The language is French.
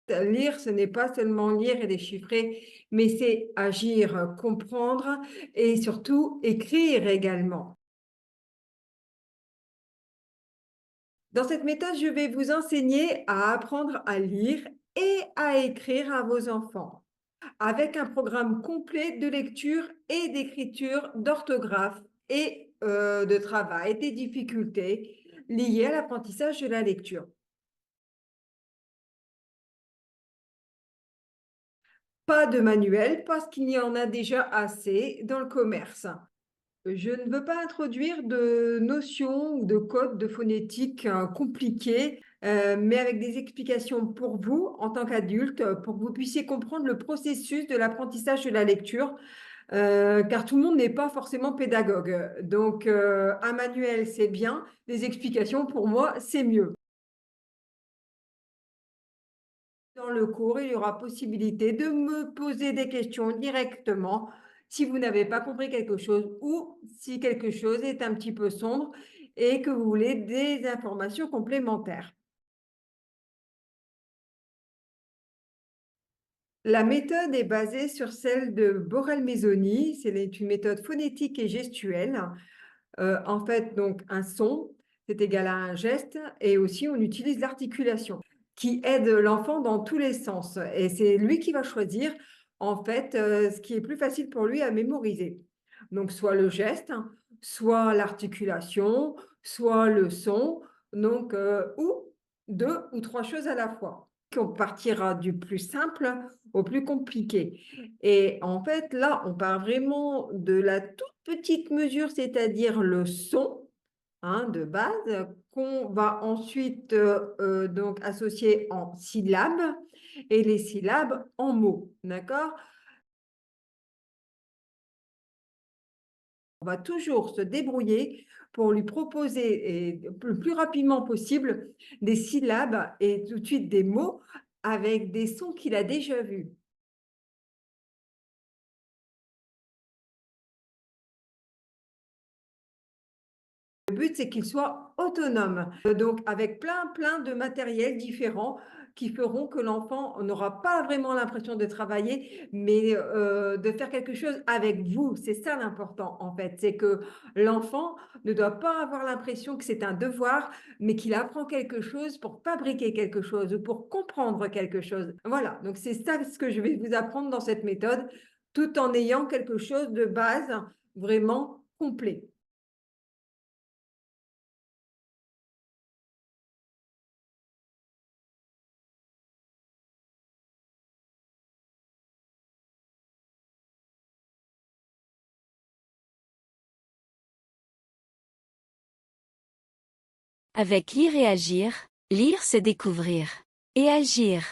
Lire, ce n'est pas seulement lire et déchiffrer, mais c'est agir, comprendre et surtout écrire également. Dans cette méthode, je vais vous enseigner à apprendre à lire et à écrire à vos enfants, avec un programme complet de lecture et d'écriture, d'orthographe et de travail, des difficultés liées à l'apprentissage de la lecture. Pas de manuel parce qu'il y en a déjà assez dans le commerce. Je ne veux pas introduire de notions ou de codes de phonétique compliqués, mais avec des explications pour vous en tant qu'adulte, pour que vous puissiez comprendre le processus de l'apprentissage de la lecture, car tout le monde n'est pas forcément pédagogue. Donc, un manuel, c'est bien, des explications, pour moi, c'est mieux. Dans le cours, il y aura possibilité de me poser des questions directement si vous n'avez pas compris quelque chose ou si quelque chose est un petit peu sombre et que vous voulez des informations complémentaires. La méthode est basée sur celle de Borel-Mézoni. C'est une méthode phonétique et gestuelle. En fait, donc, un son, c'est égal à un geste et aussi on utilise l'articulation qui aide l'enfant dans tous les sens et c'est lui qui va choisir, en fait, ce qui est plus facile pour lui à mémoriser. Donc soit le geste, soit l'articulation, soit le son, donc ou 2 ou 3 choses à la fois. On partira du plus simple au plus compliqué et en fait, là, on part vraiment de la toute petite mesure, c'est-à-dire le son, hein, de base, qu'on va ensuite, donc associer en syllabes et les syllabes en mots, d'accord? On va toujours se débrouiller pour lui proposer et le plus rapidement possible des syllabes et tout de suite des mots avec des sons qu'il a déjà vus. Le but, c'est qu'il soit autonome, donc avec plein de matériels différents qui feront que l'enfant n'aura pas vraiment l'impression de travailler, mais de faire quelque chose avec vous. C'est ça l'important, en fait. C'est que l'enfant ne doit pas avoir l'impression que c'est un devoir, mais qu'il apprend quelque chose pour fabriquer quelque chose ou pour comprendre quelque chose. Voilà, donc c'est ça ce que je vais vous apprendre dans cette méthode, tout en ayant quelque chose de base vraiment complet. Avec Lire et Agir, lire c'est découvrir. Et agir.